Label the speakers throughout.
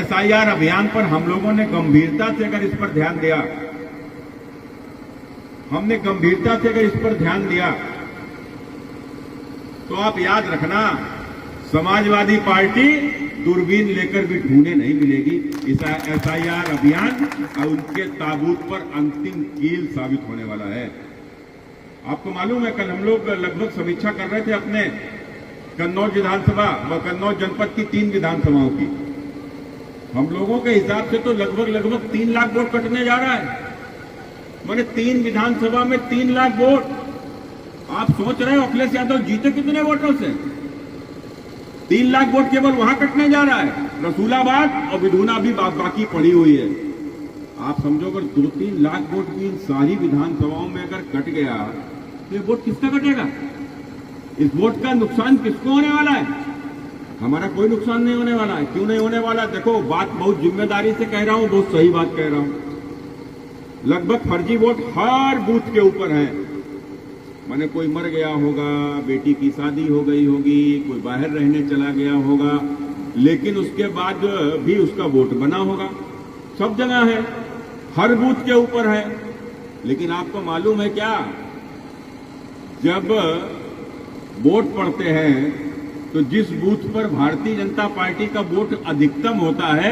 Speaker 1: SIR अभियान पर हम लोगों ने गंभीरता से अगर इस पर ध्यान दिया, हमने गंभीरता से अगर इस पर ध्यान दिया, तो आप याद रखना, समाजवादी पार्टी दूरबीन लेकर भी ढूंढे नहीं मिलेगी। इस एसआईआर अभियान और उनके ताबूत पर अंतिम कील साबित होने वाला है। आपको मालूम है, कल हम लोग लगभग समीक्षा कर रहे थे अपने कन्नौज विधानसभा व कन्नौज जनपद की 3 विधानसभाओं की। हम लोगों के हिसाब से तो लगभग 3 लाख वोट कटने जा रहा है। मैंने 3 विधानसभा में 3 लाख वोट। आप सोच रहे हो अखिलेश यादव जीते कितने वोटों से? 3 लाख वोट केवल वहां कटने जा रहा है। रसूलाबाद और विधुना भी बाकी पड़ी हुई है। आप समझो, अगर 2-3 लाख वोट भी इन सारी विधानसभाओं में अगर कट गया, तो ये वोट किसका कटेगा? इस वोट का नुकसान किसको होने वाला है? हमारा कोई नुकसान नहीं होने वाला है। क्यों नहीं होने वाला? देखो, बात बहुत जिम्मेदारी से कह रहा हूं, बहुत सही बात कह रहा हूं। लगभग फर्जी वोट हर बूथ के ऊपर है। माने कोई मर गया होगा, बेटी की शादी हो गई होगी, कोई बाहर रहने चला गया होगा, लेकिन उसके बाद भी उसका वोट बना होगा। सब जगह है, हर बूथ के ऊपर है। लेकिन आपको मालूम है क्या, जब वोट पड़ते हैं तो जिस बूथ पर भारतीय जनता पार्टी का वोट अधिकतम होता है,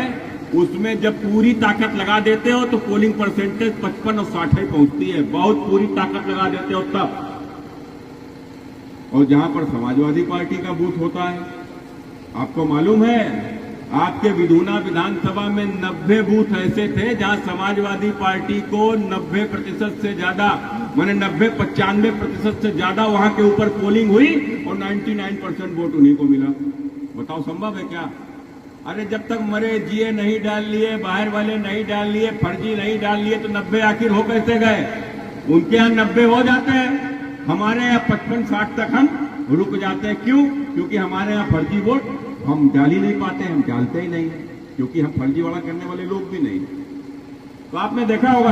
Speaker 1: उसमें जब पूरी ताकत लगा देते हो तो पोलिंग परसेंटेज 55 और 60 पहुंचती है। बहुत पूरी ताकत लगा देते हो तब। और जहां पर समाजवादी पार्टी का बूथ होता है, आपको मालूम है, आपके विधुना विधानसभा में 90 बूथ ऐसे थे जहां समाजवादी पार्टी को 90% से ज्यादा, माने 90-95% से ज्यादा वहां के ऊपर पोलिंग हुई और 99% वोट उन्हीं को मिला। बताओ, संभव है क्या? अरे जब तक मरे जिए नहीं डाल लिए, बाहर वाले नहीं डाल लिए, फर्जी नहीं डाल लिए, तो 90 आखिर हो कैसे गए? उनके यहाँ 90 हो जाते हैं, हमारे यहाँ 55-60 तक हम रुक जाते हैं। क्यों? क्योंकि हमारे यहाँ फर्जी वोट हम डाल ही नहीं पाते, हम डालते ही नहीं, क्योंकि हम फर्जीवाड़ा करने वाले लोग भी नहीं। तो आपने देखा होगा